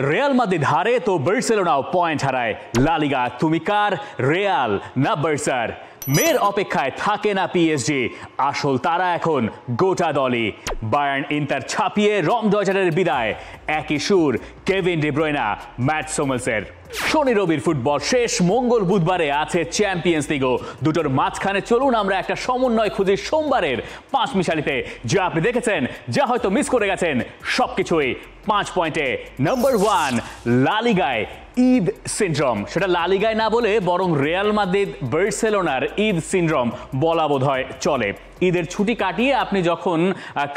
Real Madrid হারে তো বার্সেলোনাও point হারায়। লা লিগা তুমি কার, রিয়াল না বার্সার? মেয়ের অপেক্ষায় থাকে না পিএসজি, আসল তারা এখন গোটা দলই। বায়ার্ন ইন্টার ছাপিয়ে রমডজারের বিদায়, একই সুর কেভিন ডি ব্রুইনা, ম্যাট সোমেলসের। শনি রবির ফুটবল শেষ, মঙ্গল বুধবারে আছে চ্যাম্পিয়ন্স লিগও। দুটোর মাঝখানে চলুন আমরা একটা সমন্বয় খুঁজি সোমবারের পাঁচ মিশালিতে, যা আপনি দেখেছেন, যা হয়তো মিস করে গেছেন, সবকিছুই 5 পয়েন্টে। নাম্বার 1, লা লিগায় ঈদ সিনড্রোম। সেটা লা লিগায় না বলে বরং রিয়াল মাদ্রিদ বার্সেলোনার ঈদ সিনড্রোম বলা বোধহয় চলে। ঈদের ছুটি কাটিয়ে আপনি যখন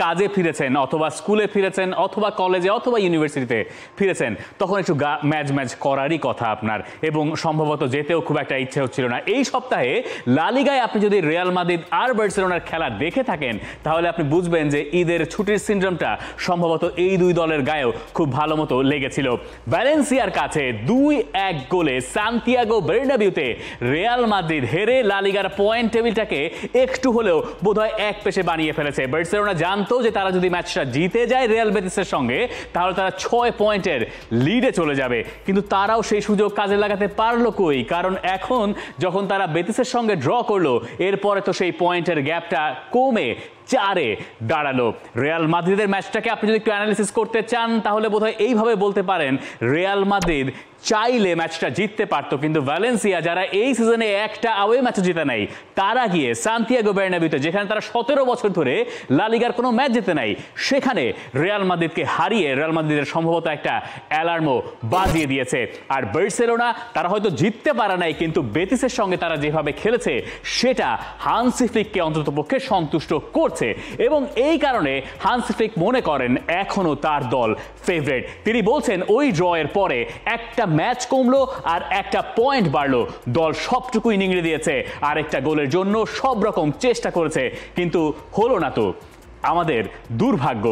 কাজে ফিরেছেন, অথবা স্কুলে ফিরেছেন, অথবা কলেজে, অথবা ইউনিভার্সিটিতে ফিরেছেন, তখন একটু ম্যাচ করারই কথা আপনার, এবং সম্ভবত যেতেও খুব একটা ইচ্ছে হচ্ছিল না। এই সপ্তাহে লা লিগায় আপনি যদি রিয়াল মাদ্রিদ আর বার্সেলোনার খেলা দেখে থাকেন, তাহলে আপনি বুঝবেন যে ঈদের ছুটির সিনড্রোমটা সম্ভবত এই দুই দলের গায়েও খুব ভালো মতো লেগেছিল। ভ্যালেন্সিয়ার কাছে 2-1 গোলে সান্তিয়াগো বার্নাবিউতে রিয়াল মাদ্রিদ হেরে লা লিগার পয়েন্ট টেবিলটাকে একটু হলেও বোধহয় এক পেশে বানিয়ে ফেলেছে। বার্সেলোনা জানতো যে তারা যদি ম্যাচটা জিতে যায় রিয়াল বেটিসের সঙ্গে, তাহলে তারা 6 পয়েন্টের লিডে চলে যাবে, কিন্তু তারাও সেই সুযোগ কাজে লাগাতে পারলো কই? কারণ এখন যখন তারা বেটিসের সঙ্গে ড্র করলো, এরপরে তো সেই পয়েন্টের গ্যাপটা কমে 4-এ দাঁড়ালো। রিয়াল মাদ্রিদের ম্যাচটাকে আপনি যদি একটু অ্যানালিসিস করতে চান, তাহলে বোধহয় এইভাবে বলতে পারেন, রিয়াল মাদ্রিদ চাইলে ম্যাচটা জিততে পারতো, কিন্তু ভ্যালেন্সিয়া, যারা এই সিজনে একটা আওয়ে ম্যাচ জিতে নাই, তারা গিয়ে সান্তিয়াগো বার্নাবিউতে, যেখানে তারা 17 বছর ধরে লা লিগার কোনো ম্যাচ জিতে নাই, সেখানে রিয়াল মাদ্রিদকে হারিয়ে রিয়াল মাদ্রিদের সম্ভবত একটা অ্যালার্মও বাজিয়ে দিয়েছে। আর বার্সেলোনা, তারা হয়তো জিততে পারে নাই, কিন্তু বেটিসের সঙ্গে তারা যেভাবে খেলেছে, সেটা হান্সি ফ্লিককে অন্ততপক্ষে সন্তুষ্ট করছে, এবং এই কারণে হান্সি ফ্লিক মনে করেন এখনো তার দল ফেভারিট। তিনি বলছেন ওই ড্রয়ের পরে একটা ম্যাচ কমলো আর একটা পয়েন্ট বাড়লো, দল সবটুকুই নিংড়ে দিয়েছে, আর একটা গোলের জন্য সব রকম চেষ্টা করেছে, কিন্তু হলো না। তো আমাদের দুর্ভাগ্য।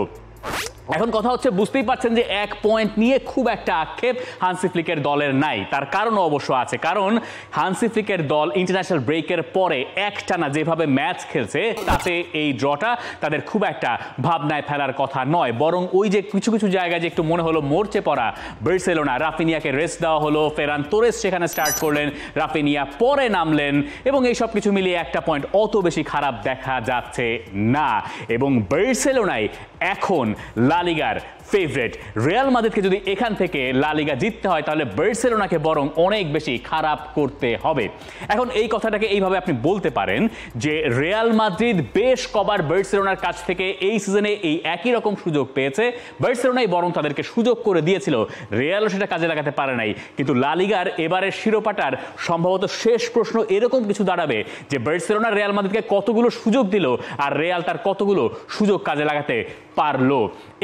এখন কথা হচ্ছে, বুঝতেই পারছেন যে 1 পয়েন্ট নিয়ে খুব একটা আক্ষেপ হান্সি ফ্লিকের দলের নাই। তার কারণও অবশ্য আছে, কারণ হান্সি ফ্লিকের দল ইন্টারন্যাশনাল ব্রেকের পরে একটানা যেভাবে ম্যাচ খেলছে, তাতে এই ড্রটা তাদের খুব একটা ভাবনায় ফেলার কথা নয়। বরং ওই যে কিছু কিছু জায়গায় যে একটু মনে হলো মরচে পড়া বার্সেলোনা, রাফিনিয়াকে রেস্ট দেওয়া হলো, ফেরান তোরেস সেখানে স্টার্ট করলেন, রাফিনিয়া পরে নামলেন, এবং এই সব কিছু মিলিয়ে একটা পয়েন্ট অত বেশি খারাপ দেখা যাচ্ছে না। এবং বার্সেলোনাই এখন লা লিগার ফেভারিট। রিয়াল মাদ্রিদকে যদি এখান থেকে লা লিগা জিততে হয়, তাহলে বার্সেলোনাকে বরং অনেক বেশি খারাপ করতে হবে। এখন এই কথাটাকে এইভাবে আপনি বলতে পারেন যে রিয়াল মাদ্রিদ বেশ কবার বার্সেলোনার কাছ থেকে এই সিজনে এই একই রকম সুযোগ পেয়েছে, বার্সেলোনাই বরং তাদেরকে সুযোগ করে দিয়েছিল, রিয়ালও সেটা কাজে লাগাতে পারে নাই। কিন্তু লা লিগার এবারের শিরোপাটার সম্ভবত শেষ প্রশ্ন এরকম কিছু দাঁড়াবে যে বার্সেলোনা রিয়াল মাদ্রিদকে কতগুলো সুযোগ দিল, আর রিয়াল তার কতগুলো সুযোগ কাজে লাগাতে পারলো।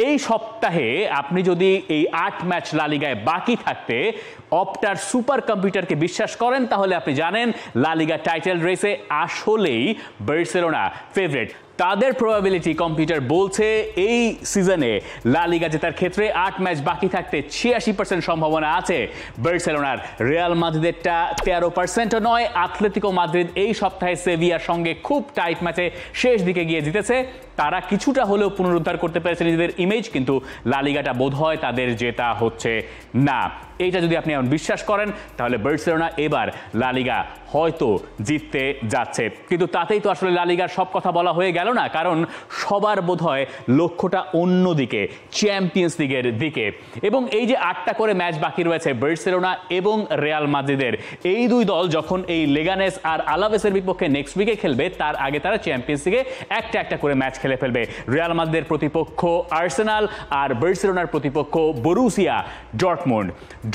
এই সপ্তাহে আপনি যদি এই 8 ম্যাচ লা লিগায় বাকি থাকতে অপটার সুপার কম্পিউটারকে বিশ্বাস করেন, তাহলে আপনি জানেন লা লিগা টাইটেল রেসে আসলেই বার্সেলোনা ফেভারিট। তাদের প্রবাবিলিটি কম্পিউটার বলছে এই সিজনে লা লিগা জেতার ক্ষেত্রে 8 ম্যাচ বাকি থাকতে 86% সম্ভাবনা আছে বার্সেলোনার। রিয়াল মাদ্রিদেরটা 13%ও নয়। আতলেতিকো মাদ্রিদ এই সপ্তাহে সেভিয়ার সঙ্গে খুব টাইট ম্যাচে শেষ দিকে গিয়ে জিতেছে, তারা কিছুটা হলেও পুনরুদ্ধার করতে পেরেছে নিজেদের ইমেজ, কিন্তু লা লিগাটা বোধহয় তাদের জেতা হচ্ছে না। এইটা যদি আপনি এমন বিশ্বাস করেন, তাহলে বার্সেলোনা এবার লা লিগা হয়তো জিততে যাচ্ছে। কিন্তু তাতেই তো আসলে লা লিগার সব কথা বলা হয়ে গেল না, কারণ সবার বোধহয় লক্ষ্যটা অন্যদিকে, চ্যাম্পিয়ন্স লিগের দিকে। এবং এই যে 8টা করে ম্যাচ বাকি রয়েছে বার্সেলোনা এবং রিয়াল মাদ্রিদের, এই দুই দল যখন এই লেগানেস আর আলাভেসের বিপক্ষে নেক্সট উইকে খেলবে, তার আগে তারা চ্যাম্পিয়ন্স লিগে একটা একটা করে ম্যাচ খেলে ফেলবে। রিয়াল মাদ্রিদের প্রতিপক্ষ আর্সেনাল, আর বার্সেলোনার প্রতিপক্ষ বরুসিয়া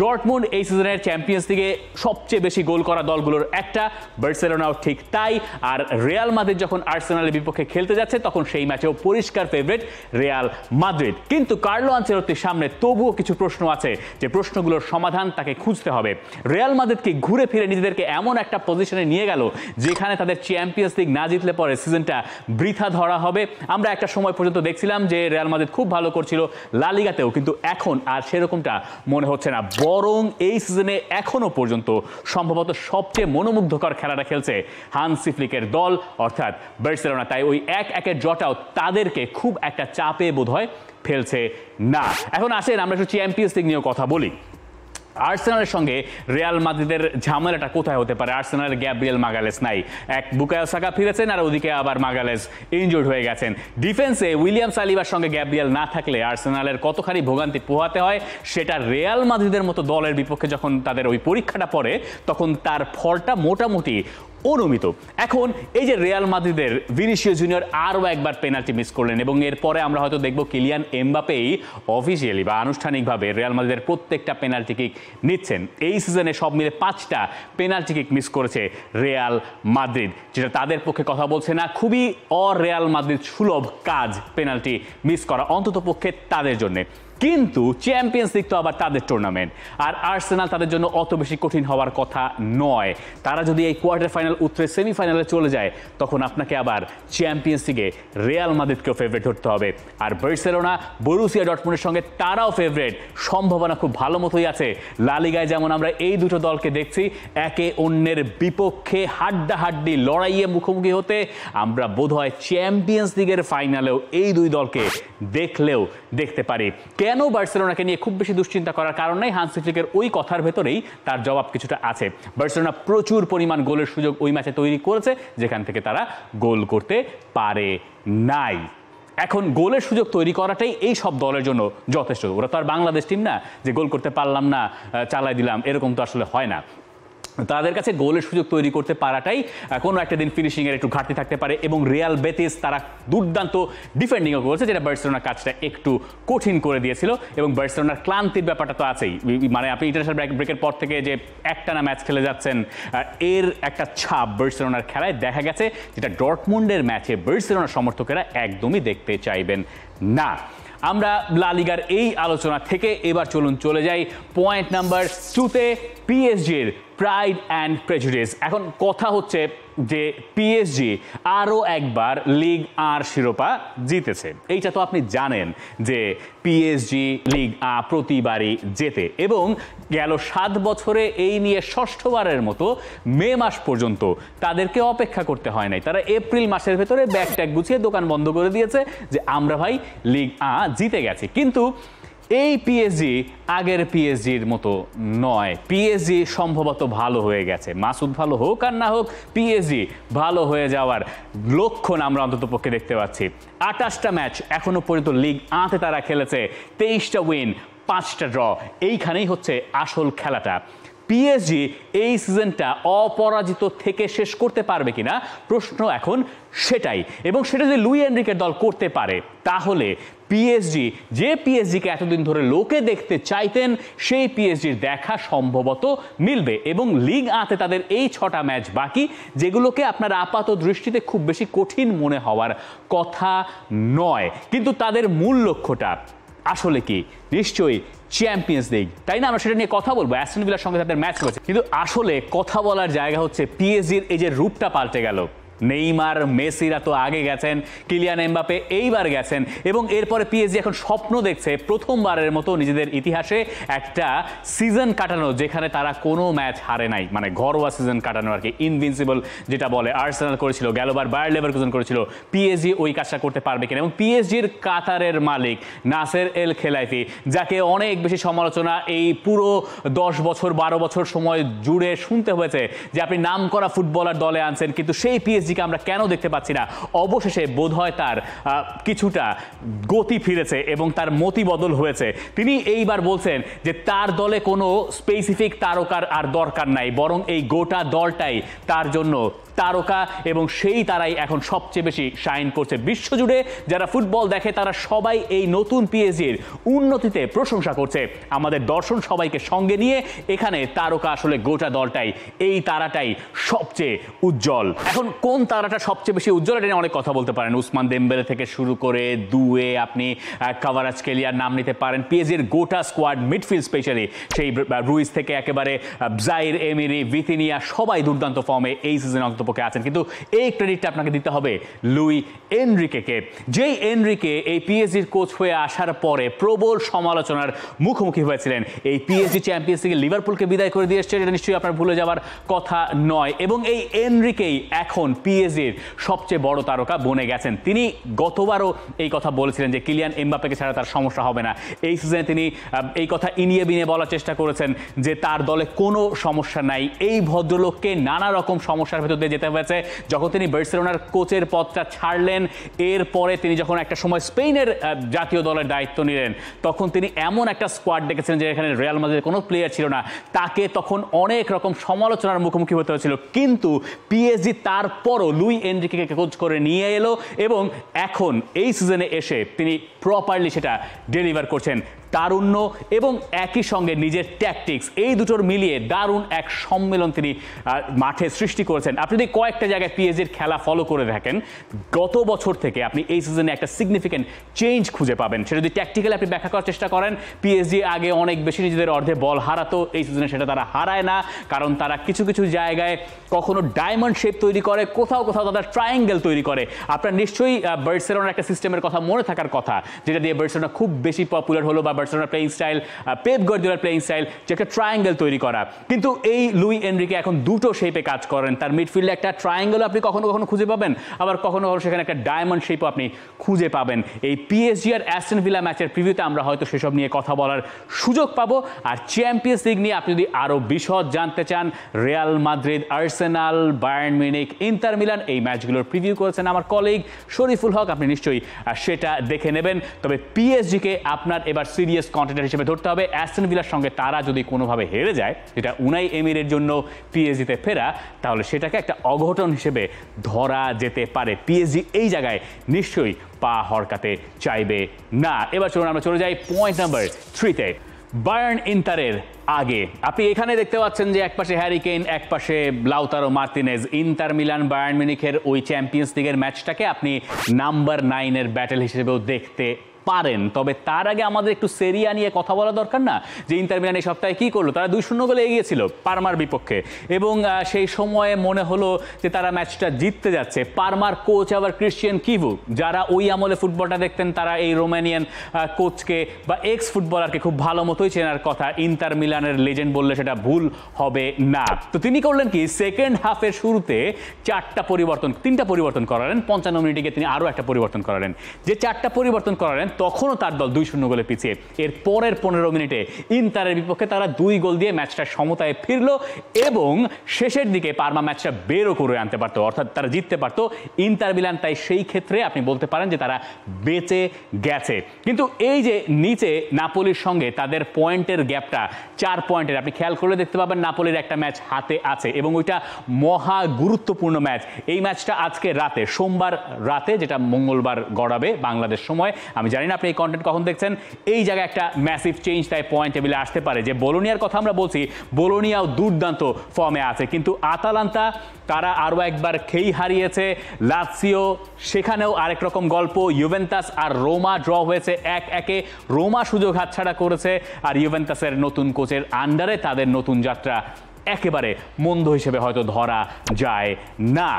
ডর্টমুন্ড এই সিজনের চ্যাম্পিয়ন্স লিগে সবচেয়ে বেশি গোল করা দলগুলোর একটা, বার্সেলোনাও ঠিক তাই। আর রিয়াল মাদ্রিদ যখন আর্সেনালের বিপক্ষে খেলতে যাচ্ছে, তখন সেই ম্যাচেও পরিষ্কার ফেভারিট রিয়াল মাদ্রিদ। কিন্তু কার্লো আনচেলত্তির সামনে তবুও কিছু প্রশ্ন আছে, যে প্রশ্নগুলোর সমাধান তাকে খুঁজতে হবে। রিয়াল মাদ্রিদকে ঘুরে ফিরে নিজেদেরকে এমন একটা পজিশনে নিয়ে গেল, যেখানে তাদের চ্যাম্পিয়ন্স লিগ না জিতলে পরে সিজনটা বৃথা ধরা হবে। আমরা একটা সময় পর্যন্ত দেখছিলাম যে রিয়াল মাদ্রিদ খুব ভালো করছিল লা লিগাতেও, কিন্তু এখন আর সেরকমটা মনে হচ্ছে না। বরং এই সিজনে এখনো পর্যন্ত সম্ভবত সবচেয়ে মনোমুগ্ধকর খেলাটা খেলছে হান্সি ফ্লিকের দল, অর্থাৎ বার্সেলোনা। তাই ওই 1-1 ড্রটাও তাদেরকে খুব একটা চাপে বোধহয় ফেলছে না। এখন আসেন আমরা একটু চ্যাম্পিয়ন্স লিগ নিয়েও কথা বলি। আর্সেনালের সঙ্গে রিয়াল মাদ্রিদের ঝামেলাটা কোথায় হতে পারে? আর্সেনালের গ্যাব্রিয়েল মাগালেস নাই, এক বুকায়ো সাকা ফিরেছেন আর ওদিকে আবার মাগালেস ইনজুর্ড হয়ে গেছেন। ডিফেন্সে উইলিয়াম সালিবার সঙ্গে গ্যাব্রিয়েল না থাকলে আর্সেনালের কতখানি ভোগান্তি পোহাতে হয় সেটা রিয়াল মাদ্রিদের মতো দলের বিপক্ষে যখন তাদের ওই পরীক্ষাটা পড়ে তখন তার ফলটা মোটামুটি অনুমিত। এখন এই যে রিয়াল মাদ্রিদের ভিনিসিয়াস জুনিয়র আরও একবার পেনাল্টি মিস করলেন এবং এরপরে আমরা হয়তো দেখব কিলিয়ান এমবাপেই অফিসিয়ালি বা আনুষ্ঠানিকভাবে রিয়াল মাদ্রিদের প্রত্যেকটা পেনাল্টি কিক নিচ্ছেন। এই সিজনে সব মিলে 5টা পেনাল্টি কিক মিস করেছে রিয়াল মাদ্রিদ, যেটা তাদের পক্ষে কথা বলছে না, খুবই রিয়াল মাদ্রিদ সুলভ কাজ পেনাল্টি মিস করা, অন্তত পক্ষে তাদের জন্য। কিন্তু চ্যাম্পিয়ন্স লিগ তো আবার তাদের টুর্নামেন্ট, আর আর্সেনাল তাদের জন্য অত বেশি কঠিন হওয়ার কথা নয়। তারা যদি এই কোয়ার্টার ফাইনাল উতরে সেমিফাইনালে চলে যায় তখন আপনাকে আবার চ্যাম্পিয়ন্স লিগে রিয়াল মাদ্রিদকেও ফেভারিট ধরতে হবে। আর বার্সেলোনা বরুসিয়া ডর্টমুন্ডের সঙ্গে তারাও ফেভারিট, সম্ভাবনা খুব ভালো মতোই আছে। লা লিগায় যেমন আমরা এই দুটো দলকে দেখছি একে অন্যের বিপক্ষে হাড্ডাহাড্ডি লড়াইয়ে মুখোমুখি হতে, আমরা বোধহয় চ্যাম্পিয়ন্স লিগের ফাইনালেও এই দুই দলকে দেখতে পারি। কেন বার্সেলোনাকে নিয়ে খুব বেশি দুশ্চিন্তা করার কারণ নেই, হান্সি ফ্লিকের ওই কথার ভেতরেই তার জবাব কিছুটা আছে। বার্সেলোনা প্রচুর পরিমাণ গোলের সুযোগ ওই ম্যাচে তৈরি করেছে যেখান থেকে তারা গোল করতে পারে নাই। এখন গোলের সুযোগ তৈরি করাটাই এই সব দলের জন্য যথেষ্ট। ওরা তো আর বাংলাদেশ টিম না যে গোল করতে পারলাম না চালাই দিলাম, এরকম তো আসলে হয় না। তাদের কাছে গোলের সুযোগ তৈরি করতে পারাটাই কোনো একটা দিন ফিনিশিংয়ের একটু ঘাটতি থাকতে পারে এবং রিয়াল বেতিস তারা দুর্দান্ত ডিফেন্ডিংও করেছে যেটা বার্সেলোনার কাজটা একটু কঠিন করে দিয়েছিল। এবং বার্সেলোনার ক্লান্তির ব্যাপারটা তো আছেই, মানে আপনি ইন্টারন্যাশনাল ব্রেকের পর থেকে যে একটানা ম্যাচ খেলে যাচ্ছেন এর একটা ছাপ বার্সেলোনার খেলায় দেখা গেছে, যেটা ডর্টমুন্ডের ম্যাচে বার্সেলোনার সমর্থকেরা একদমই দেখতে চাইবেন না। আমরা লা লিগার এই আলোচনা থেকে এবার চলে যাই পয়েন্ট নাম্বার 2-তে, পিএসজির প্রাইড অ্যান্ড প্রেজুডিস। এখন কথা হচ্ছে যে পিএসজি আরও একবার লিগ আর শিরোপা জিতেছে। এইটা তো আপনি জানেন যে পিএসজি লিগ প্রতিবারই জেতে এবং গেল 7 বছরে এই নিয়ে ষষ্ঠবারের মতো মে মাস পর্যন্ত তাদেরকে অপেক্ষা করতে হয় নাই। তারা এপ্রিল মাসের ভেতরে ব্যাগ ট্যাগ গুছিয়ে দোকান বন্ধ করে দিয়েছে যে আমরা ভাই লিগ জিতে গেছি। কিন্তু এই পিএসজি আগের পিএসজির মতো নয়। পিএসজি সম্ভবত ভালো হয়ে গেছে, মাসুদ ভালো হোক আর না হোক পিএসজি ভালো হয়ে যাওয়ার লক্ষণ আমরা অন্তত পক্ষে দেখতে পাচ্ছি। 28টা ম্যাচ এখনো পর্যন্ত লিগ আতে তারা খেলেছে, 23টা উইন 5টা ড্র। এইখানেই হচ্ছে আসল খেলাটা। পিএসজি এই সিজনটা অপরাজিত থেকে শেষ করতে পারবে কিনা প্রশ্ন এখন সেটাই, এবং সেটা যদি লুই এনরিকের দল করতে পারে তাহলে পিএসজি, যে পিএসজিকে এতদিন ধরে লোকে দেখতে চাইতেন, সেই পিএসজির দেখা সম্ভবত মিলবে। এবং লিগ আতে তাদের এই 6টা ম্যাচ বাকি, যেগুলোকে আপনার আপাত দৃষ্টিতে খুব বেশি কঠিন মনে হওয়ার কথা নয়, কিন্তু তাদের মূল লক্ষ্যটা আসলে কি? নিশ্চয়ই চ্যাম্পিয়ন্স লিগ, তাই না? আমরা সেটা নিয়ে কথা বলবো। অ্যাস্টন ভিলার সঙ্গে তাদের ম্যাচ হয়েছে, কিন্তু আসলে কথা বলার জায়গা হচ্ছে পিএসজির এই যে রূপটা পাল্টে গেল। নেইমার মেসিরা তো আগে গেছেন, কিলিয়ান এমবাপে এইবার গেছেন, এবং এরপরে পিএসজি এখন স্বপ্ন দেখছে প্রথমবারের মতো নিজেদের ইতিহাসে একটা সিজন কাটানো যেখানে তারা কোনো ম্যাচ হারে নাই, মানে ঘরোয়া সিজন কাটানো আর কি, ইনভিনসিবল যেটা বলে। আর্সেনাল করেছিল, গেলবার বায়ার লেভারকুসেন করেছিল, পিএসজি ওই কাজটা করতে পারবে কিনা? এবং পিএসজির কাতারের মালিক নাসের এল খেলাইফি, যাকে অনেক বেশি সমালোচনা এই পুরো 10 বছর 12 বছর সময় জুড়ে শুনতে হয়েছে যে আপনি নাম করা ফুটবলার দলে আনছেন, কিন্তু সেই পিএসজি আমরা কেন দেখতে পাচ্ছি না? অবশেষে বোধহয় তার কিছুটা গতি ফিরেছে এবং তার মতি বদল হয়েছে। তিনি এইবার বলছেন যে তার দলে কোনো স্পেসিফিক তারকার আর দরকার নাই, বরং এই গোটা দলটাই তার জন্য তারকা, এবং সেই তারাই এখন সবচেয়ে বেশি শাইন করছে। বিশ্বজুড়ে যারা ফুটবল দেখে তারা সবাই এই নতুন পিএসজির উন্নতিতে প্রশংসা করছে। আমাদের দর্শন সবাইকে সঙ্গে নিয়ে এখানে তারকা আসলে গোটা দলটাই, এই তারাটাই সবচেয়ে উজ্জ্বল। এখন কোন তারাটা সবচেয়ে বেশি উজ্জ্বল এটা নিয়ে অনেক কথা বলতে পারেন। উসমান দেমবেলে থেকে শুরু করে দুয়ে আপনি কাভারাজকেলিয়ার নাম নিতে পারেন। পিএসজির গোটা স্কোয়াড, মিডফিল্ড স্পেশালি সেই রুইস থেকে একেবারে জাইর এমিরি, ভিতিনিয়া, সবাই দুর্দান্ত ফর্মে এই সিজন অন্তত অন্ততপক্ষে আছেন, কিন্তু এই ক্রেডিটটা আপনাকে দিতে হবে লুই এনরিকেকে। যেই এনরিকে এই পিএসজির কোচ হয়ে আসার পরে প্রবল সমালোচনার মুখোমুখি হয়েছিলেন। এই পিএসজি চ্যাম্পিয়ন্স লিগে লিভারপুলকে বিদায় করে দিয়ে এসছে, এটা নিশ্চয়ই আপনার ভুলে যাওয়ার কথা নয়। এবং এই এনরিকেই এখন পিএসজির সবচেয়ে বড় তারকা বনে গেছেন। তিনি গতবারও এই কথা বলেছিলেন যে কিলিয়ান এমবাপ্পেকে ছাড়া তার সমস্যা হবে না। এই সিজনে তিনি এই কথা ইনিয়ে বিনিয়ে বলার চেষ্টা করেছেন যে তার দলে কোনো সমস্যা নাই। এই ভদ্রলোককে নানা রকম সমস্যার ভেতর দিয়ে যেতে হয়েছে। যখন তিনি বার্সেলোনার কোচের পদটা ছাড়লেন, এরপরে তিনি যখন একটা সময় স্পেনের জাতীয় দলের দায়িত্ব নিলেন, তখন তিনি এমন একটা স্কোয়াড ডেকেছিলেন যে এখানে রিয়াল মাদ্রিদের কোনো প্লেয়ার ছিল না। তাকে তখন অনেক রকম সমালোচনার মুখোমুখি হতে হয়েছিল, কিন্তু পিএসজি তারপরও লুই এনরিকেকে কোচ করে নিয়ে এলো এবং এখন এই সিজনে এসে তিনি প্রপারলি সেটা ডেলিভার করছেন। তারুণ্য এবং একই সঙ্গে নিজের ট্যাকটিক্স, এই দুটোর মিলিয়ে দারুণ এক সম্মেলন তিনি মাঠে সৃষ্টি করেছেন। আপনি যদি কয়েকটা জায়গায় পিএসজির খেলা ফলো করে থাকেন, গত বছর থেকে আপনি এই সিজনে একটা সিগনিফিক্যান্ট চেঞ্জ খুঁজে পাবেন। সেটা যদি ট্যাকটিক্যালি আপনি ব্যাখ্যা করার চেষ্টা করেন, পিএসজি আগে অনেক বেশি নিজেদের অর্ধে বল হারাতো, এই সিজনে সেটা তারা হারায় না, কারণ তারা কিছু কিছু জায়গায় কখনো ডায়মন্ড শেপ তৈরি করে, কোথাও কোথাও তারা ট্রায়াঙ্গেল তৈরি করে। আপনার নিশ্চয়ই বার্সেলোনার একটা সিস্টেমের কথা মনে থাকার কথা, যেটা দিয়ে বার্সেলোনা খুব বেশি পপুলার হলো, বা বার্সেলোনার প্লেইং স্টাইল, পেপ গার্দিওলার প্লেইং স্টাইল, যে একটা ট্রায়াঙ্গেল তৈরি করা। কিন্তু এই লুই এনরিকে এখন দুটো শেপে কাজ করেন। তার মিডফিল্ডে একটা ট্রায়াঙ্গেল আপনি কখনো কখনো খুঁজে পাবেন, আবার কখনো কখনো সেখানে একটা ডায়মন্ড শেপও আপনি খুঁজে পাবেন। এই পিএসজি আর অ্যাস্টন ভিলা ম্যাচের প্রিভিউতে আমরা হয়তো সেসব নিয়ে কথা বলার সুযোগ পাবো। আর চ্যাম্পিয়ন্স লিগ নিয়ে আপনি যদি আরও বিশদ জানতে চান, Real Madrid, Arsenal, Bayern Munich, inter Milan, এই ম্যাচগুলোর প্রিভিউ করেছেন আমার কলিগ শরীফুল হক, আপনি নিশ্চয়ই সেটা দেখে নেবেন। তবে পিএসজিকে আপনার এবার সিরিয়াস কন্টেন্টার হিসেবে ধরতে হবে। অ্যাস্টন ভিলার সঙ্গে তারা যদি কোনোভাবে হেরে যায়, যেটা উনাই এমিরের জন্য পিএসজিতে ফেরা, তাহলে সেটাকে একটা অঘটন হিসেবে ধরা যেতে পারে। পিএসজি এই জায়গায় নিশ্চয়ই পা হরকাতে চাইবে না। এবার চলুন আমরা চলে যাই পয়েন্ট নাম্বার 3-তে। বায়ার্ন ইন্টারের আগে আপনি এখানে দেখতে পাচ্ছেন যে একপাশে হ্যারি কেইন, একপাশে Lautaro Martinez. Inter Milan Bayern মিউনিখের ওই চ্যাম্পিয়ন্স লিগের ম্যাচটাকে আপনি নাম্বার 9-এর ব্যাটেল হিসেবেও দেখতে পারেন। তবে তার আগে আমাদের একটু সেরিয়া নিয়ে কথা বলা দরকার না, যে ইন্টার মিলান এই সপ্তাহে কি করলো। তারা 2-0 গোলে এগিয়েছিল পারমার বিপক্ষে, এবং সেই সময়ে মনে হলো যে তারা ম্যাচটা জিততে যাচ্ছে। পারমার কোচ আবার ক্রিশ্চিয়ান কিভু, যারা ওই আমলে ফুটবলটা দেখতেন, তারা এই রোমানিয়ান কোচকে বা এক্স ফুটবলারকে খুব ভালো মতোই চেনার কথা। ইন্টার মিলানের লেজেন্ড বললে সেটা ভুল হবে না। তো তিনি করলেন কি, সেকেন্ড হাফের শুরুতে 3টা পরিবর্তন করালেন। 55 মিনিটে গিয়ে তিনি আরও একটা পরিবর্তন করালেন। যে 4টা পরিবর্তন করালেন, তখনও তার দল 2-0 গোলে পিছিয়ে। এর পরের 15 মিনিটে ইন্টারের বিপক্ষে তারা 2 গোল দিয়ে ম্যাচটা সমতায় ফিরলো, এবং শেষের দিকে পারমা ম্যাচটা বেরও করে আনতে পারতো, অর্থাৎ তারা জিততে পারতো। ইন্টার মিলান তাই সেই ক্ষেত্রে আপনি বলতে পারেন যে তারা বেঁচে গেছে। কিন্তু এই যে নিচে নাপোলির সঙ্গে তাদের পয়েন্টের গ্যাপটা 4 পয়েন্টের, আপনি খেয়াল করলে দেখতে পাবেন নাপোলির একটা ম্যাচ হাতে আছে, এবং ওইটা মহা গুরুত্বপূর্ণ ম্যাচ। এই ম্যাচটা আজকে রাতে, সোমবার রাতে, যেটা মঙ্গলবার গড়াবে বাংলাদেশ সময়। আমি জানি না আপনি এই কন্টেন্ট কখন দেখছেন। এই জায়গায় একটা ম্যাসিভ চেঞ্জ তাই পয়েন্ট টেবিলে আসতে পারে। যে বোলোনিয়ার কথা আমরা বলছি, বোলোনিয়াও দুর্দান্ত ফর্মে আছে, কিন্তু আতালান্তা তারা আরও একবার খেই হারিয়েছে। লাৎসিও, সেখানেও আরেক রকম গল্প। ইউভেন্টাস আর রোমা ড্র হয়েছে 1-1। রোমা সুযোগ হাতছাড়া করেছে, আর ইউভেন্টাসের নতুন কোচের আন্ডারে তাদের নতুন যাত্রা একেবারে মন্দ হিসেবে হয়তো ধরা যায় না।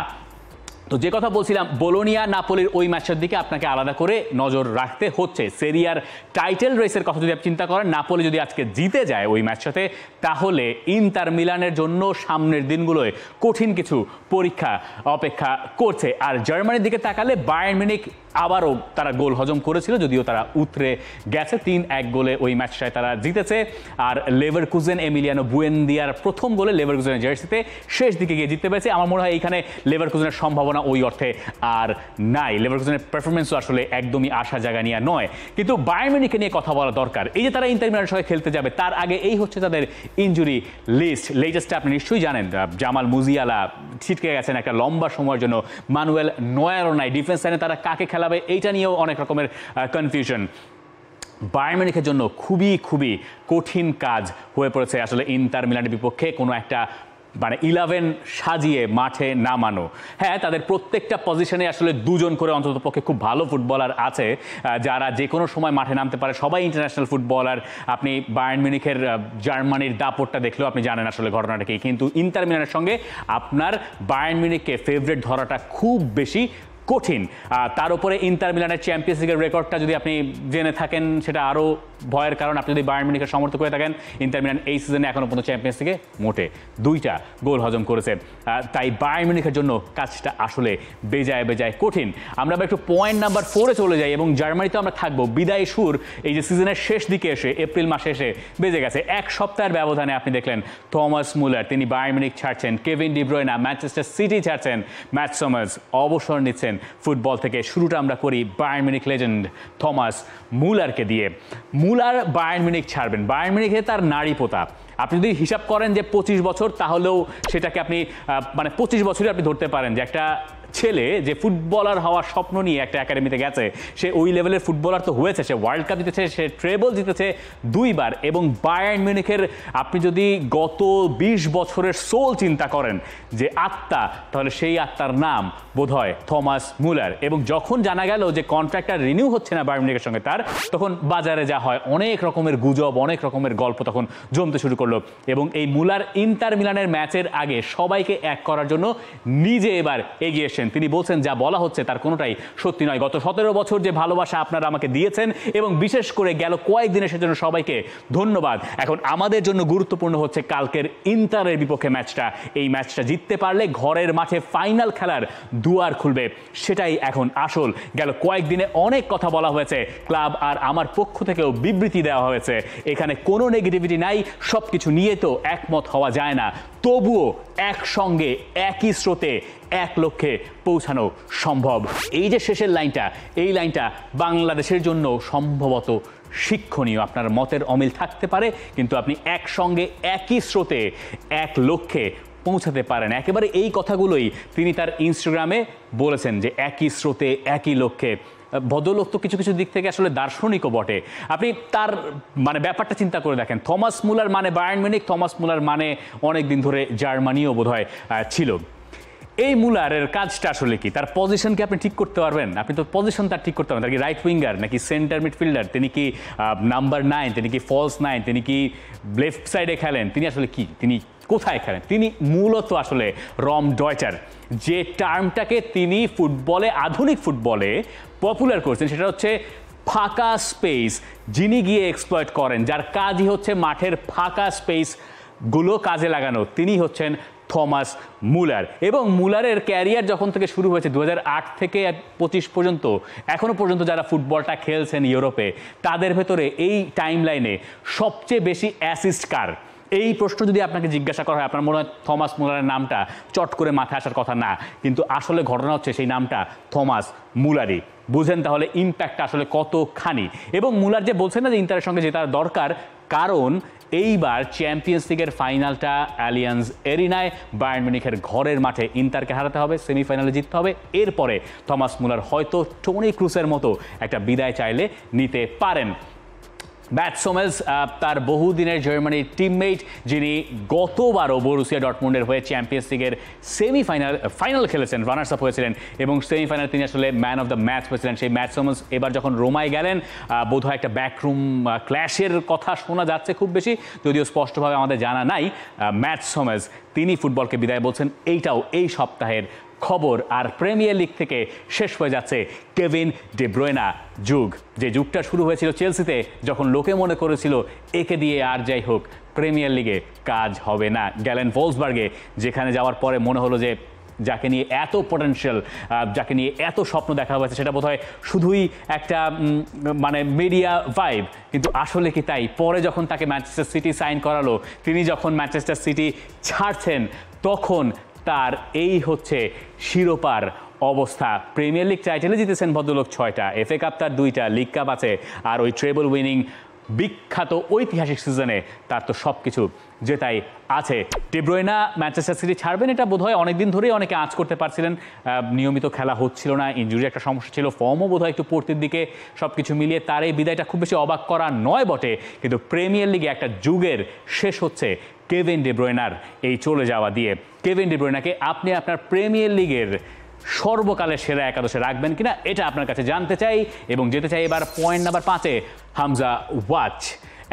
তো যে কথা বলছিলাম, বোলোনিয়া নাপোলির ওই ম্যাচের দিকে আপনাকে আলাদা করে নজর রাখতে হচ্ছে। সেরিয়ার টাইটেল রেসের কথা যদি আপনি চিন্তা করেন, নাপোলি যদি আজকে জিতে যায় ওই ম্যাচটাতে, তাহলে ইন্টার মিলানের জন্য সামনের দিনগুলোয় কঠিন কিছু পরীক্ষা অপেক্ষা করছে। আর জার্মানির দিকে তাকালে বায়ার্ন মিউনিখ আবারও তারা গোল হজম করেছিল, যদিও তারা উতরে গেছে। 3-1 গোলে ওই ম্যাচটায় তারা জিতেছে। আর লেভারকুজেন, এমিলিয়ানো বুয়েনদিয়ার প্রথম গোলে লেভারকুজেনের জার্সিতে শেষ দিকে গিয়ে জিততে পেরেছে। আমার মনে হয় এইখানে লেভারকুজেনের সম্ভাবনা ওই অর্থে আর নাই। লেভারকুজেনের পারফরমেন্সও আসলে একদমই আশা জায়গা নিয়ে নয়। কিন্তু বায়ার্ন মিউনিখকে নিয়ে কথা বলা দরকার। এই যে তারা ইন্টার মিলানের সঙ্গে খেলতে যাবে, তার আগে এই হচ্ছে তাদের ইনজুরি লিস্ট। লেটেস্টটা আপনি নিশ্চয়ই জানেন, জামাল মুজিয়ালা ছিটকে গেছেন একটা লম্বা সময়ের জন্য। মানুয়েল নয়ারও নাই। ডিফেন্স লাইনে তারা কাকে খেলাবে, এইটা নিয়েও অনেক রকমের কনফিউশন। বায়ার্ন মিউনিখের জন্য খুবই খুবই কঠিন কাজ হয়ে পড়েছে আসলে ইন্টার মিলানের বিপক্ষে কোনো একটা মানে 11 সাজিয়ে মাঠে নামানো। হ্যাঁ, তাদের প্রত্যেকটা পজিশনে আসলে দুজন করে অন্ততপক্ষে খুব ভালো ফুটবলার আছে যারা যে কোনো সময় মাঠে নামতে পারে, সবাই ইন্টারন্যাশনাল ফুটবলার। আপনি বায়ার্ন মিউনিখের জার্মানির দাপটটা দেখলেও আপনি জানেন আসলে ঘটনাটা কি। কিন্তু ইন্টার মিলানের সঙ্গে আপনার বায়ার্ন মিউনিখকে ফেভারিট ধরাটা খুব বেশি কঠিন। তার উপরে ইন্টার মিলানের চ্যাম্পিয়ন্স লিগের রেকর্ডটা যদি আপনি জেনে থাকেন সেটা আরও ভয়ের কারণ। আপনি যদি বায়ার্ন মিউনিখের সমর্থক করে থাকেন, ইন্টার মিলান এই সিজনে এখনও পর্যন্ত চ্যাম্পিয়ন্স লিগে মোটে 2টা গোল হজম করেছে। তাই বায়ার্ন মিউনিখের জন্য কাজটা আসলে বেজায় কঠিন। আমরা একটু পয়েন্ট নাম্বার 4-এ চলে যাই এবং জার্মানিতে আমরা থাকবো। বিদায় সুর এই যে সিজনের শেষ দিকে এসে এপ্রিল মাসে এসে বেজে গেছে। এক সপ্তাহের ব্যবধানে আপনি দেখলেন থমাস মুলার তিনি বায়ার্ন মিউনিখ ছাড়ছেন, Kevin De Bruyne Manchester City ছাড়ছেন, ম্যাটস হামার্স অবসর নিচ্ছেন ফুটবল থেকে। শুরুটা আমরা করি বায়ার্ন মিউনিখ লেজেন্ড থমাস মুলারকে দিয়ে। মুলার বায়ার্ন মিউনিখ ছাড়বেন। বায়ার্ন মিউনিখে তার নারী পোতা। আপনি যদি হিসাব করেন যে 25 বছর, তাহলেও সেটাকে আপনি মানে 25 বছরই আপনি ধরতে পারেন যে একটা ছেলে যে ফুটবলার হওয়ার স্বপ্ন নিয়ে একটা একাডেমিতে গেছে, সে ওই লেভেলের ফুটবলার তো হয়েছে। সে ওয়ার্ল্ড কাপ জিতেছে, সে ট্রেবল জিতেছে 2 বার। এবং বায়ার্ন মিউনিখের আপনি যদি গত 20 বছরের সোল চিন্তা করেন যে আত্মা, তাহলে সেই আত্মার নাম বোধহয় থমাস মুলার। এবং যখন জানা গেল যে কন্ট্রাক্টটা রিনিউ হচ্ছে না বায়ার্ন মিউনিখের সঙ্গে তার, তখন বাজারে যা হয় অনেক রকমের গুজব, অনেক রকমের গল্প তখন জমতে শুরু করলো। এবং এই মুলার ইন্টার মিলানের ম্যাচের আগে সবাইকে এক করার জন্য নিজে এবার এগিয়ে এসেছেন। তিনি বলছেন যা বলা হচ্ছে তার কোনোটাই সত্যি নয়। গত 17 বছর যে ভালোবাসা আপনারা আমাকে দিয়েছেন এবং বিশেষ করে গেল কয়েকদিনের সেজন্য সবাইকে ধন্যবাদ। এখন আমাদের জন্য গুরুত্বপূর্ণ হচ্ছে কালকের ইন্টারের বিপক্ষে ম্যাচটা। এই ম্যাচটা জিততে পারলে ঘরের মাঠে ফাইনাল খেলার দুয়ার খুলবে, সেটাই এখন আসল। গেল কয়েকদিনে অনেক কথা বলা হয়েছে, ক্লাব আর আমার পক্ষ থেকেও বিবৃতি দেওয়া হয়েছে। এখানে কোনো নেগেটিভিটি নাই, সব কিছু নিয়ে তো একমত হওয়া যায় না, তবুও একসঙ্গে একই স্রোতে এক লক্ষ্যে পৌঁছানো সম্ভব। এই যে শেষের লাইনটা, এই লাইনটা বাংলাদেশের জন্য সম্ভবত শিক্ষণীয়। আপনার মতের অমিল থাকতে পারে, কিন্তু আপনি একসঙ্গে একই স্রোতে এক লক্ষ্যে পৌঁছাতে পারেন। একেবারে এই কথাগুলোই তিনি তার ইনস্টাগ্রামে বলেছেন যে একই স্রোতে একই লক্ষ্যে। ভদ্রলোক তো কিছু কিছু দিক থেকে আসলে দার্শনিকও বটে। আপনি তার মানে ব্যাপারটা চিন্তা করে দেখেন, থমাস মুলার মানে বায়ার্ন মিউনিখ, থমাস মুলার মানে অনেক দিন ধরে জার্মানিও বোধহয় ছিল। এই মুলারের কাজটা আসলে কি? তার পজিশনকে আপনি ঠিক করতে পারবেন? আপনি তো পজিশন তার ঠিক করতে পারবেন। তার কি রাইট উইঙ্গার, নাকি সেন্টার মিডফিল্ডার, তিনি কি নাম্বার 9, তিনি কি ফলস 9, তিনি কি লেফট সাইডে খেলেন, তিনি আসলে কি, তিনি কোথায় খেলেন? তিনি মূলত আসলে রম ডয়টার। যে টার্মটাকে তিনি ফুটবলে, আধুনিক ফুটবলে পপুলার করছেন সেটা হচ্ছে ফাঁকা স্পেস। যিনি গিয়ে এক্সপ্লয়েট করেন, যার কাজই হচ্ছে মাঠের ফাঁকা স্পেসগুলো কাজে লাগানো, তিনি হচ্ছেন থমাস মুলার। এবং মুলারের ক্যারিয়ার যখন থেকে শুরু হয়েছে 2008 থেকে 25 পর্যন্ত, এখনও পর্যন্ত যারা ফুটবলটা খেলছেন ইউরোপে, তাদের ভেতরে এই টাইম লাইনে সবচেয়ে বেশি অ্যাসিস্ট কার? এই প্রশ্ন যদি আপনাকে জিজ্ঞাসা করা হয়, আপনার মনে হয় থমাস মুলারের নামটা চট করে মাথায় আসার কথা না, কিন্তু আসলে ঘটনা হচ্ছে সেই নামটা থমাস মুলারই। বুঝেন তাহলে ইম্প্যাক্টটা আসলে কতখানি। এবং মুলার যে বলছেন না যে ইন্টারের সঙ্গে জেতার দরকার, কারণ এইবার চ্যাম্পিয়ন্স লিগের ফাইনালটা অ্যালিয়ান্স এরিনায় বায়ার্ন মিউনিখের ঘরের মাঠে ইন্টারকে হারাতে হবে, সেমিফাইনালে জিততে হবে। এরপরে থমাস মুলার হয়তো টনি ক্রুসের মতো একটা বিদায় চাইলে নিতে পারেন। ম্যাটস হামার্স তার বহুদিনের জার্মানির টিমমেট, যিনি গতবারও বরুসিয়া ডর্টমুন্ডের হয়ে চ্যাম্পিয়ন্স লিগের ফাইনাল খেলেছেন, রানার্স আপ হয়েছিলেন এবং সেমিফাইনাল তিনি আসলে ম্যান অফ দ্য ম্যাচ হয়েছিলেন। সেই ম্যাটস হামার্স এবার যখন রোমায় গেলেন, বোধহয় একটা ব্যাকরুম ক্ল্যাশের কথা শোনা যাচ্ছে খুব বেশি, যদিও স্পষ্টভাবে আমাদের জানা নাই। ম্যাটস হামার্স তিনি ফুটবলকে বিদায় বলছেন, এইটাও এই সপ্তাহের খবর। আর প্রিমিয়ার লিগ থেকে শেষ হয়ে যাচ্ছে কেভিন ডি ব্রুয়না যুগ, যে যুগটা শুরু হয়েছিল চেলসিতে, যখন লোকে মনে করেছিল একে দিয়ে আর যাই হোক প্রিমিয়ার লিগে কাজ হবে না। গেলেন ভোলসবার্গে, যেখানে যাওয়ার পরে মনে হলো যে যাকে নিয়ে এত পটেনশিয়াল, যাকে নিয়ে এত স্বপ্ন দেখা হয়েছে, সেটা বোধহয় শুধুই একটা মানে মিডিয়া ভাইব। কিন্তু আসলে কি তাই? পরে যখন তাকে ম্যানচেস্টার সিটি সাইন করালো, তিনি যখন ম্যানচেস্টার সিটি ছাড়ছেন, তখন তার এই হচ্ছে শিরোপার অবস্থা। প্রিমিয়ার লিগ টাইটেলে জিতেছেন ভদ্রলোক 6টা, এফএ কাপ তার 2টা, লিগ কাপ আছে, আর ওই ট্রেবল উইনিং বিখ্যাত ঐতিহাসিক সিজনে তার তো সব কিছু জেতাই আছে। ডি ব্রুইনা ম্যানচেস্টার সিটি ছাড়বেন এটা বোধহয় অনেকদিন ধরেই অনেকে আঁচ করতে পারছিলেন। নিয়মিত খেলা হচ্ছিল না, ইনজুরি একটা সমস্যা ছিল, ফর্মও বোধহয় একটু পড়তির দিকে, সব কিছু মিলিয়ে তার এই বিদায়টা খুব বেশি অবাক করা নয় বটে। কিন্তু প্রিমিয়ার লিগে একটা যুগের শেষ হচ্ছে কেভিন ডি ব্রুইনার এই চলে যাওয়া দিয়ে। কেভিন ডি ব্রুইনাকে আপনি আপনার প্রিমিয়ার লিগের সর্বকালের সেরা একাদশে রাখবেন কিনা এটা আপনার কাছে জানতে চাই, এবং যেতে চাই এবার পয়েন্ট নাম্বার 5-এ, হামজা ওয়াচ।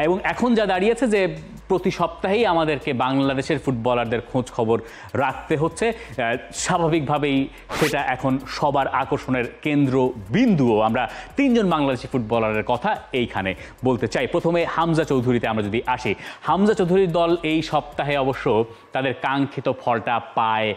এবং এখন যা দাঁড়িয়েছে যে প্রতি সপ্তাহেই আমাদেরকে বাংলাদেশের ফুটবলারদের খোঁজ খবর রাখতে হচ্ছে, স্বাভাবিকভাবেই সেটা এখন সবার আকর্ষণের কেন্দ্রবিন্দুও। আমরা 3 জন বাংলাদেশি ফুটবলারের কথা এইখানে বলতে চাই। প্রথমে হামজা চৌধুরীতে আমরা যদি আসি, হামজা চৌধুরীর দল এই সপ্তাহে অবশ্য তাদের কাঙ্ক্ষিত ফলটা পায়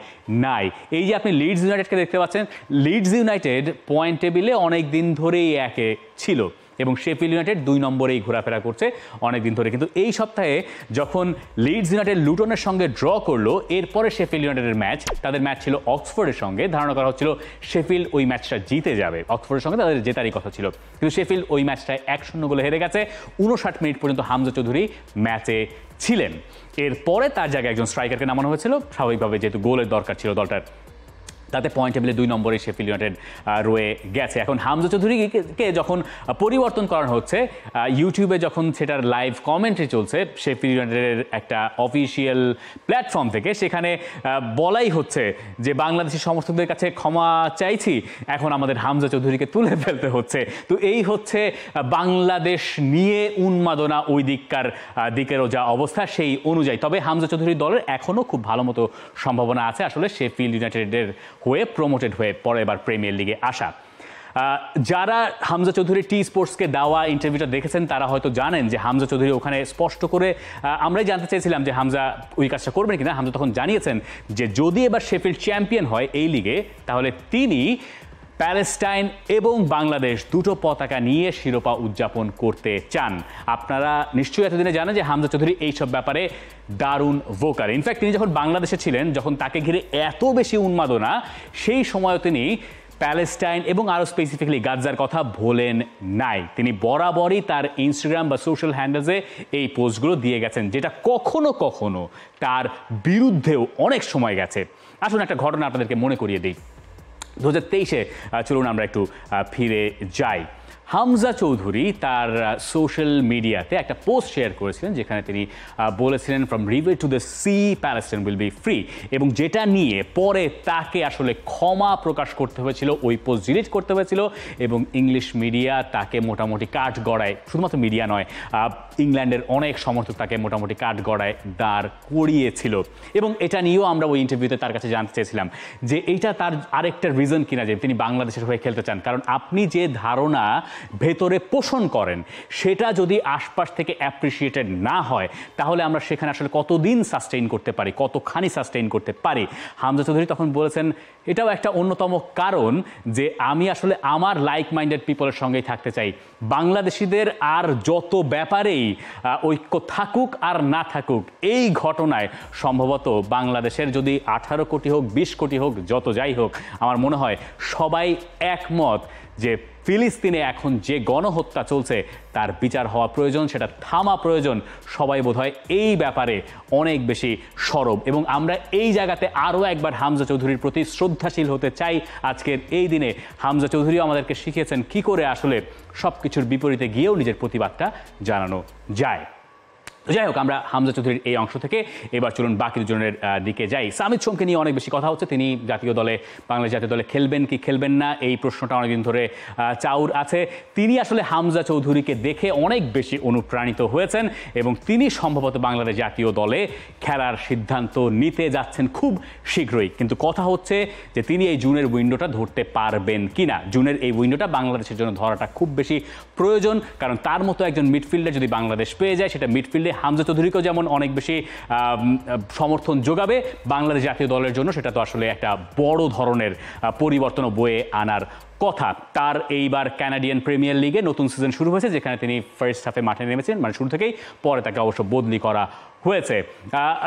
নাই। এই যে আপনি লিডস ইউনাইটেডকে দেখতে পাচ্ছেন, লিডস ইউনাইটেড পয়েন্ট টেবিলে অনেক দিন ধরেই একে ছিল এবং শেফিল্ড ইউনাইটেড 2 নম্বরেই ঘোরাফেরা করছে অনেক দিন ধরে। কিন্তু এই সপ্তাহে যখন লিডস ইউনাইটেড লুটনের সঙ্গে ড্র করলো, এরপরে শেফিল্ড ইউনাইটেডের ম্যাচ, তাদের ম্যাচ ছিল অক্সফোর্ডের সঙ্গে, ধারণা করা হচ্ছিল শেফিল্ড ওই ম্যাচটা জিতে যাবে, অক্সফোর্ডের সঙ্গে তাদের জেতারই কথা ছিল। কিন্তু শেফিল্ড ওই ম্যাচটায় 1-0 গোলে হেরে গেছে। 59 মিনিট পর্যন্ত হামজা চৌধুরী ম্যাচে ছিলেন। এরপরে তার জায়গায় একজন স্ট্রাইকারকে নামানো হয়েছিল, স্বাভাবিকভাবে যেহেতু গোলের দরকার ছিল দলটার, তাতে পয়েন্ট টেবিলে 2 নম্বরে শেফিল্ড ইউনাইটেড রয়ে গেছে। এখন হামজা চৌধুরীকে যখন পরিবর্তন করানো হচ্ছে, ইউটিউবে যখন সেটার লাইভ কমেন্ট্রি চলছে শেফিল্ড ইউনাইটেডের একটা অফিসিয়াল প্ল্যাটফর্ম থেকে, সেখানে বলাই হচ্ছে যে বাংলাদেশি সমর্থকদের কাছে ক্ষমা চাইছি, এখন আমাদের হামজা চৌধুরীকে তুলে ফেলতে হচ্ছে। তো এই হচ্ছে বাংলাদেশ নিয়ে উন্মাদনা ওই দিকেরও যা অবস্থা সেই অনুযায়ী। তবে হামজা চৌধুরীর দলের এখনও খুব ভালো মতো সম্ভাবনা আছে আসলে শেফিল্ড ইউনাইটেডের হয়ে প্রমোটেড হয়ে পরে এবার প্রিমিয়ার লিগে আসা। যারা হামজা চৌধুরী টি স্পোর্টসকে দেওয়া ইন্টারভিউটা দেখেছেন তারা হয়তো জানেন যে হামজা চৌধুরী ওখানে স্পষ্ট করে, আমরাই জানতে চেয়েছিলাম যে হামজা ওই কাজটা করবেন কিনা, হামজা তখন জানিয়েছেন যে যদি এবার শেফিল্ড চ্যাম্পিয়ন হয় এই লিগে, তাহলে তিনি প্যালেস্টাইন এবং বাংলাদেশ দুটো পতাকা নিয়ে শিরোপা উদযাপন করতে চান। আপনারা নিশ্চয়ই এতদিনে জানেন যে হামজা চৌধুরী এইসব ব্যাপারে দারুণ ভোকাল। ইনফ্যাক্ট তিনি যখন বাংলাদেশে ছিলেন, যখন তাকে ঘিরে এত বেশি উন্মাদনা, সেই সময়ও তিনি প্যালেস্টাইন এবং আরও স্পেসিফিক্যালি গাজার কথা ভোলেন নাই। তিনি বরাবরই তার ইনস্টাগ্রাম বা সোশ্যাল হ্যান্ডেলসে এই পোস্টগুলো দিয়ে গেছেন, যেটা কখনো কখনো তার বিরুদ্ধেও অনেক সময় গেছে। আসুন একটা ঘটনা আপনাদেরকে মনে করিয়ে দিই। 2023-এ চলুন আমরা একটু ফিরে যাই। হামজা চৌধুরী তার সোশ্যাল মিডিয়াতে একটা পোস্ট শেয়ার করেছিলেন, যেখানে তিনি বলেছিলেন from river to the sea Palestine will be free, এবং যেটা নিয়ে পরে তাকে আসলে ক্ষমা প্রকাশ করতে হয়েছিল, ওই পোস্ট ডিলিট করতে হয়েছিল, এবং ইংলিশ মিডিয়া তাকে মোটামুটি কাঠ গড়ায়, শুধুমাত্র মিডিয়া নয়, ইংল্যান্ডের অনেক সমর্থক তাকে মোটামুটি কাঠ গড়ায় দাঁড় করিয়েছিল। এবং এটা নিয়েও আমরা ওই ইন্টারভিউতে তার কাছে জানতে চেয়েছিলাম যে এইটা তার আরেকটা রিজন কিনা যে তিনি বাংলাদেশের হয়ে খেলতে চান। কারণ আপনি যে ধারণা ভেতরে পোষণ করেন সেটা যদি আশপাশ থেকে অ্যাপ্রিসিয়েটেড না হয়, তাহলে আমরা সেখানে আসলে কতদিন সাস্টেইন করতে পারি, কতখানি সাস্টেইন করতে পারি। হামজা চৌধুরী তখন বলেছেন এটাও একটা অন্যতম কারণ যে আমি আসলে আমার লাইক মাইন্ডেড পিপলের সঙ্গেই থাকতে চাই। বাংলাদেশিদের আর যত ব্যাপারেই ঐক্য থাকুক আর না থাকুক, এই ঘটনায় সম্ভবত বাংলাদেশের যদি 18 কোটি হোক, 20 কোটি হোক, যত যাই হোক, আমার মনে হয় সবাই একমত যে ফিলিস্তিনে এখন যে গণহত্যা চলছে তার বিচার হওয়া প্রয়োজন, সেটা থামা প্রয়োজন। সবাই বোধহয় এই ব্যাপারে অনেক বেশি সরব, এবং আমরা এই জায়গাতে আরও একবার হামজা চৌধুরীর প্রতি শ্রদ্ধাশীল হতে চাই। আজকের এই দিনে হামজা চৌধুরীও আমাদেরকে শিখিয়েছেন কি করে আসলে সব কিছুর বিপরীতে গিয়েও নিজের প্রতিবাদটা জানানো যায়। যাই হোক, আমরা হামজা চৌধুরীর এই অংশ থেকে এবার চলুন বাকি দুজনের দিকে যাই। সামিদ সোমকে নিয়ে অনেক বেশি কথা হচ্ছে, তিনি জাতীয় দলে, বাংলাদেশ জাতীয় দলে খেলবেন কি খেলবেন না, এই প্রশ্নটা অনেকদিন ধরে চাউর আছে। তিনি আসলে হামজা চৌধুরীকে দেখে অনেক বেশি অনুপ্রাণিত হয়েছেন এবং তিনি সম্ভবত বাংলাদেশ জাতীয় দলে খেলার সিদ্ধান্ত নিতে যাচ্ছেন খুব শীঘ্রই। কিন্তু কথা হচ্ছে যে তিনি এই জুনের উইন্ডোটা ধরতে পারবেন কিনা। জুনের এই উইন্ডোটা বাংলাদেশের জন্য ধরাটা খুব বেশি প্রয়োজন, কারণ তার মতো একজন মিডফিল্ডার যদি বাংলাদেশ পেয়ে যায়, সেটা মিডফিল্ডে হামজা চৌধুরীকেও যেমন অনেক বেশি সমর্থন যোগাবে, বাংলাদেশ জাতীয় দলের জন্য সেটা তো আসলে একটা বড় ধরনের পরিবর্তন বয়ে আনার কথা। তার এইবার কানাডিয়ান প্রিমিয়ার লিগে নতুন সিজন শুরু হয়েছে, যেখানে তিনি ফার্স্ট হাফে মাঠে নেমেছেন, মানে শুরু থেকেই, পরে তাকে অবশ্য বদলি করা হয়েছে।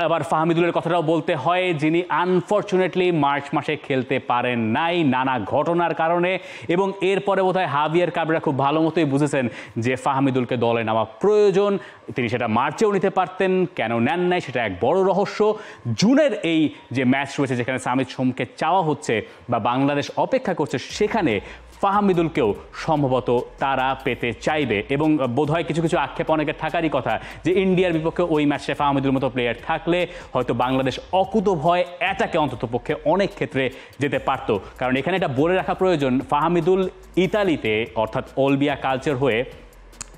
আবার ফাহমিদুলের কথাটাও বলতে হয়, যিনি আনফর্চুনেটলি মার্চ মাসে খেলতে পারেন নাই নানা ঘটনার কারণে, এবং এরপরে বোধহয় হাভিয়ার কাবরেরা খুব ভালো মতোই বুঝেছেন যে ফাহমিদুলকে দলে নেওয়া প্রয়োজন। তিনি সেটা মার্চেও নিতে পারতেন, কেন নেন নাই সেটা এক বড় রহস্য। জুনের এই যে ম্যাচ রয়েছে, যেখানে সামিদ সোমকে চাওয়া হচ্ছে বা বাংলাদেশ অপেক্ষা করছে, সেখানে ফাহমিদুলকেও সম্ভবত তারা পেতে চাইবে, এবং বোধহয় কিছু কিছু আক্ষেপ অনেকের থাকারই কথা যে ইন্ডিয়ার বিপক্ষে ওই ম্যাচে ফাহমিদুল মতো প্লেয়ার থাকলে হয়তো বাংলাদেশ অকুতোভয় অ্যাটাকে অন্ততপক্ষে অনেক ক্ষেত্রে যেতে পারত। কারণ এখানে এটা বলে রাখা প্রয়োজন, ফাহমিদুল ইতালিতে অর্থাৎ ওলবিয়া কালচার হয়ে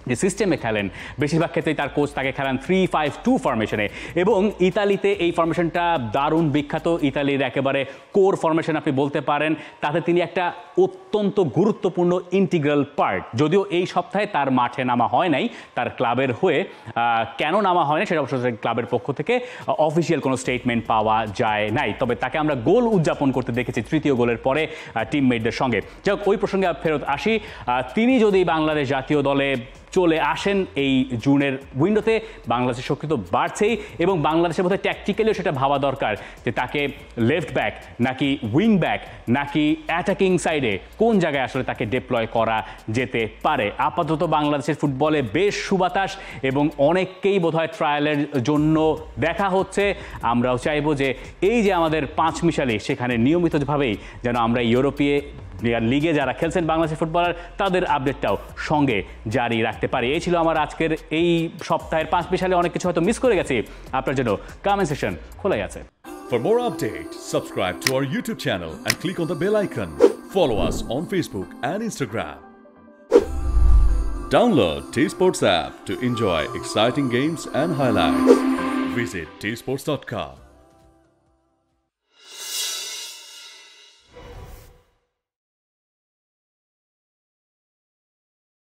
যে সিস্টেমে খেলেন, বেশিরভাগ ক্ষেত্রেই তার কোচ তাকে খেলান 3-5-2 ফরমেশনে, এবং ইতালিতে এই ফরমেশনটা দারুণ বিখ্যাত। ইতালির একেবারে কোর ফরমেশন আপনি বলতে পারেন, তাতে তিনি একটা অত্যন্ত গুরুত্বপূর্ণ ইন্টিগ্রাল পার্ট। যদিও এই সপ্তাহে তার মাঠে নামা হয় নাই তার ক্লাবের হয়ে, কেন নামা হয় না সেটা অবশ্য ক্লাবের পক্ষ থেকে অফিসিয়াল কোনো স্টেটমেন্ট পাওয়া যায় নাই, তবে তাকে আমরা গোল উদযাপন করতে দেখেছি তৃতীয় গোলের পরে টিমমেটদের সঙ্গে। যাই হোক, ওই প্রসঙ্গে ফেরত আসি। তিনি যদি বাংলাদেশ জাতীয় দলে চলে আসেন এই জুনের উইন্ডোতে, বাংলাদেশের শক্তি তো বাড়ছেই, এবং বাংলাদেশের মধ্যে ট্যাকটিক্যালিও সেটা ভাবা দরকার যে তাকে লেফট ব্যাক নাকি উইং ব্যাক নাকি অ্যাটাকিং সাইডে কোন জায়গায় আসলে তাকে ডিপ্লয় করা যেতে পারে। আপাতত বাংলাদেশের ফুটবলে বেশ সুবাতাস, এবং অনেককেই বোধহয় ট্রায়ালের জন্য দেখা হচ্ছে। আমরাও চাইবো যে এই যে আমাদের পাঁচমিশালি, সেখানে নিয়মিতভাবেই যেন আমরা ইউরোপীয় লিগে যারা খেলছেন বাংলাদেশের ফুটবলার, তাদের আপডেটটাও সঙ্গে জারি রাখতে পারি। এই ছিল আমার আজকের এই সপ্তাহের পাঁচমিশালে। অনেক কিছু হয়তো মিস করে গেছি, আপনার জন্য কমেন্ট সেকশন খোলাই আছে। For more updates, subscribe to our YouTube channel and click on the bell icon. Follow us on Facebook and Instagram. Download T-Sports app to enjoy exciting games and highlights. Visit tsports.com.